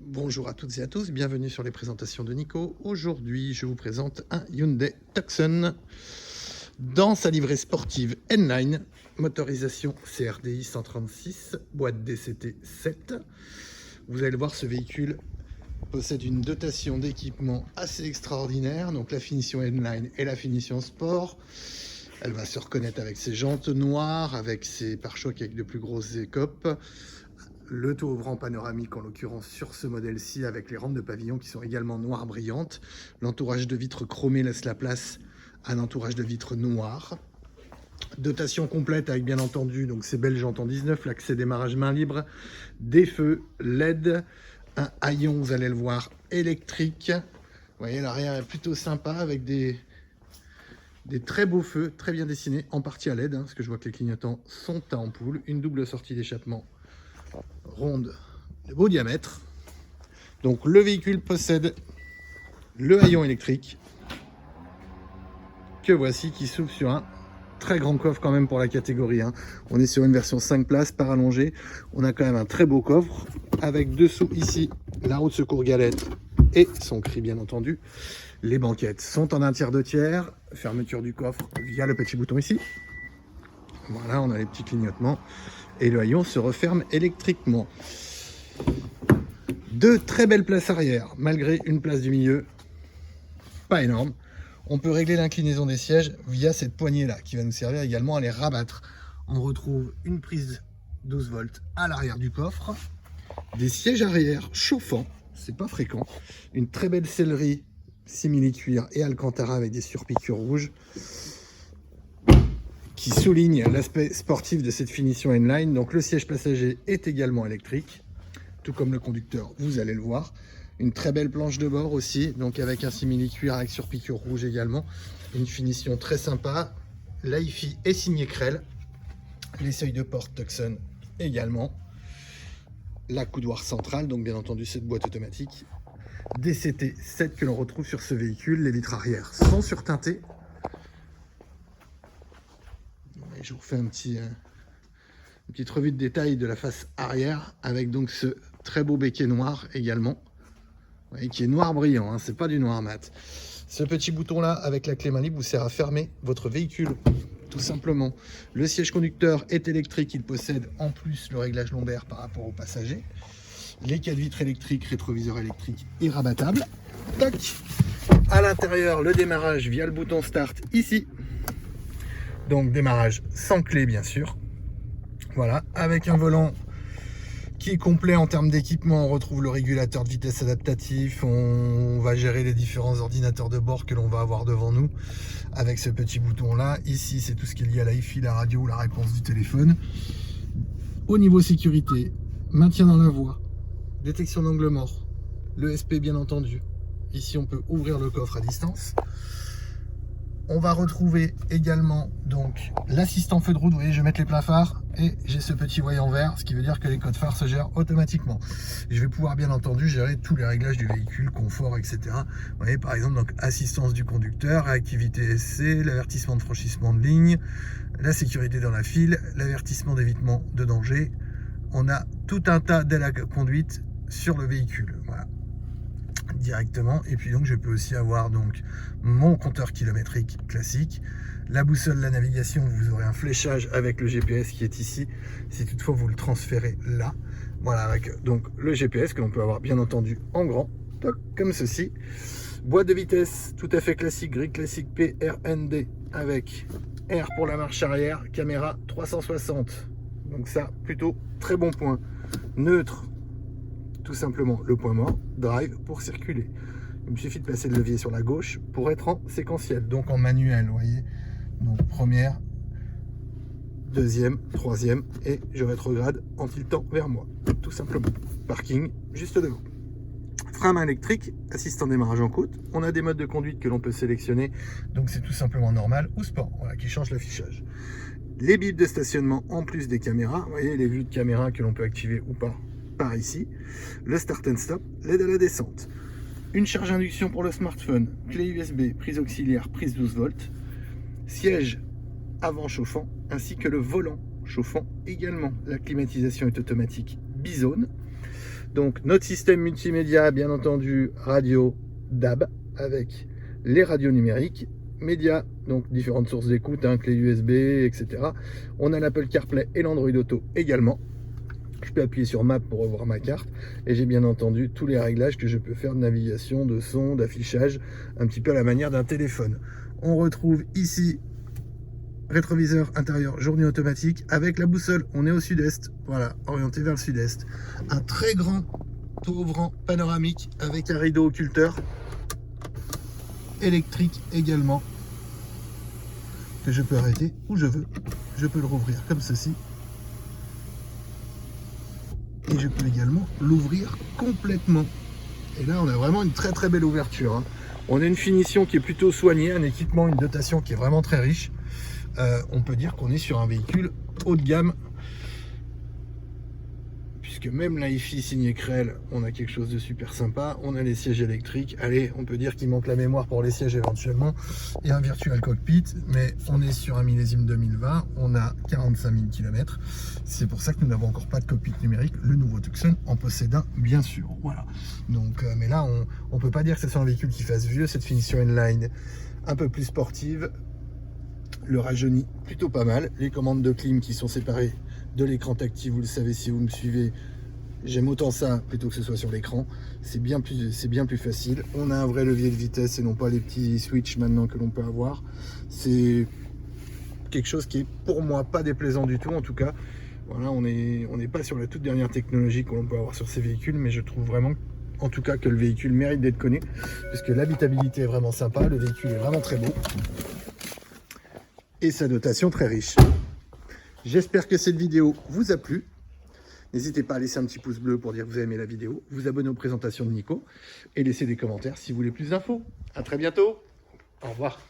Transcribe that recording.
Bonjour à toutes et à tous, bienvenue sur les présentations de Nico. Aujourd'hui, je vous présente un Hyundai Tucson dans sa livrée sportive N-Line, motorisation CRDI 136, boîte DCT 7. Vous allez le voir, ce véhicule possède une dotation d'équipement assez extraordinaire, donc la finition N-Line et la finition sport. Elle va se reconnaître avec ses jantes noires, avec ses pare-chocs avec de plus grosses écopes. Le toit ouvrant panoramique en l'occurrence sur ce modèle-ci avec les rampes de pavillon qui sont également noires brillantes. L'entourage de vitres chromées laisse la place à un entourage de vitres noires. Dotation complète avec bien entendu donc ces belles jantes en 19, l'accès démarrage main libre, des feux LED, un haillon, vous allez le voir, électrique. Vous voyez, l'arrière est plutôt sympa avec des très beaux feux, très bien dessinés, en partie à LED, parce que je vois que les clignotants sont à ampoule, une double sortie d'échappement ronde de beau diamètre. Donc le véhicule possède le haillon électrique que voici, qui s'ouvre sur un très grand coffre quand même pour la catégorie 1. On est sur une version 5 places par allongée. On a quand même un très beau coffre avec dessous ici la roue de secours galette et son cri bien entendu. Les banquettes sont en 1/3 2 tiers. Fermeture du coffre via le petit bouton ici. Voilà, on a les petits clignotements et le haillon se referme électriquement. Deux très belles places arrière, malgré une place du milieu pas énorme. On peut régler l'inclinaison des sièges via cette poignée là qui va nous servir également à les rabattre. On retrouve une prise 12 volts à l'arrière du coffre, des sièges arrière chauffants, c'est pas fréquent, une très belle sellerie simili-cuir et alcantara avec des surpiqûres rouges qui souligne l'aspect sportif de cette finition N-Line. Donc le siège passager est également électrique, tout comme le conducteur, vous allez le voir. Une très belle planche de bord aussi, donc avec un simili-cuir avec surpiqûre rouge également. Une finition très sympa. L'AIFI est signé Krell. Les seuils de porte Tucson également. La coudoir centrale, donc bien entendu cette boîte automatique. DCT 7 que l'on retrouve sur ce véhicule. Les vitres arrière sont surteintées. Et je vous refais une petite revue de détail de la face arrière avec donc ce très beau béquet noir également. Vous voyez, qui est noir brillant, hein, c'est pas du noir mat. Ce petit bouton là avec la clé main libre vous sert à fermer votre véhicule tout simplement. Le siège conducteur est électrique, il possède en plus le réglage lombaire par rapport aux passagers. Les 4 vitres électriques, rétroviseur électrique et rabattable. Tac. À l'intérieur, le démarrage via le bouton start ici. Donc démarrage sans clé bien sûr. Voilà, avec un volant qui est complet en termes d'équipement. On retrouve le régulateur de vitesse adaptatif, on va gérer les différents ordinateurs de bord que l'on va avoir devant nous avec ce petit bouton là. Ici c'est tout ce qui est lié à la Wi-Fi, la radio ou la réponse du téléphone. Au niveau sécurité, maintien dans la voie, détection d'angle mort, le SP bien entendu. Ici on peut ouvrir le coffre à distance. On va retrouver également donc l'assistant feu de route. Vous voyez, je vais mettre les pleins phares et j'ai ce petit voyant vert, ce qui veut dire que les codes phares se gèrent automatiquement. Je vais pouvoir bien entendu gérer tous les réglages du véhicule, confort, etc. Vous voyez, par exemple, donc assistance du conducteur, réactivité SC, l'avertissement de franchissement de ligne, la sécurité dans la file, l'avertissement d'évitement de danger. On a tout un tas d'aides à conduite sur le véhicule. Voilà. Directement, et puis donc je peux aussi avoir donc mon compteur kilométrique classique, la boussole, la navigation. Vous aurez un fléchage avec le GPS qui est ici si toutefois vous le transférez là. Voilà, avec donc le GPS que l'on peut avoir bien entendu en grand, comme ceci. Boîte de vitesse tout à fait classique, grille classique PRND avec R pour la marche arrière, caméra 360, donc ça plutôt très bon point. Neutre, tout simplement le point mort, drive pour circuler. Il me suffit de passer le levier sur la gauche pour être en séquentiel, donc en manuel, vous voyez. Donc première, deuxième, troisième, et je rétrograde en tiltant vers moi, tout simplement. Parking juste devant. Frein à main électrique, assistant démarrage en côte. On a des modes de conduite que l'on peut sélectionner, donc c'est tout simplement normal ou sport, voilà, qui change l'affichage. Les bips de stationnement en plus des caméras, vous voyez les vues de caméra que l'on peut activer ou pas par ici. Le start and stop, l'aide à la descente. Une charge induction pour le smartphone, clé USB, prise auxiliaire, prise 12 volts. Siège avant chauffant ainsi que le volant chauffant également. La climatisation est automatique bizone. Donc notre système multimédia, bien entendu, radio DAB avec les radios numériques, médias, donc différentes sources d'écoute, hein, clé USB, etc. On a l'Apple CarPlay et l'Android Auto également. Je peux appuyer sur Map pour revoir ma carte et j'ai bien entendu tous les réglages que je peux faire de navigation, de son, d'affichage, un petit peu à la manière d'un téléphone. On retrouve ici rétroviseur intérieur journée automatique avec la boussole. On est au sud-est, voilà, orienté vers le sud-est. Un très grand ouvrant panoramique avec un rideau occulteur électrique également que je peux arrêter où je veux. Je peux le rouvrir comme ceci. Et je peux également l'ouvrir complètement. Et là, on a vraiment une très belle ouverture, hein. On a une finition qui est plutôt soignée, un équipement, une dotation qui est vraiment très riche. On peut dire qu'on est sur un véhicule haut de gamme, puisque même la hi-fi signée Creel, on a quelque chose de super sympa. On a les sièges électriques. Allez, on peut dire qu'il manque la mémoire pour les sièges éventuellement et un virtual cockpit, mais on est sur un millésime 2020. On a 45 000 km. C'est pour ça que nous n'avons encore pas de cockpit numérique. Le nouveau Tucson en possède un, bien sûr. Voilà. Donc, mais là, on peut pas dire que ce soit un véhicule qui fasse vieux. Cette finition N-Line un peu plus sportive. Le rajeuni plutôt pas mal. Les commandes de clim qui sont séparées de l'écran tactile, vous le savez si vous me suivez, j'aime autant ça plutôt que ce soit sur l'écran. C'est bien plus facile. On a un vrai levier de vitesse et non pas les petits switches maintenant que l'on peut avoir. C'est quelque chose qui est pour moi pas déplaisant du tout. En tout cas, voilà, on n'est pas sur la toute dernière technologie que l'on peut avoir sur ces véhicules, mais je trouve vraiment en tout cas que le véhicule mérite d'être connu, puisque l'habitabilité est vraiment sympa, le véhicule est vraiment très beau et sa dotation très riche. J'espère que cette vidéo vous a plu. N'hésitez pas à laisser un petit pouce bleu pour dire que vous avez aimé la vidéo, vous abonner aux présentations de Nico et laisser des commentaires si vous voulez plus d'infos. À très bientôt. Au revoir.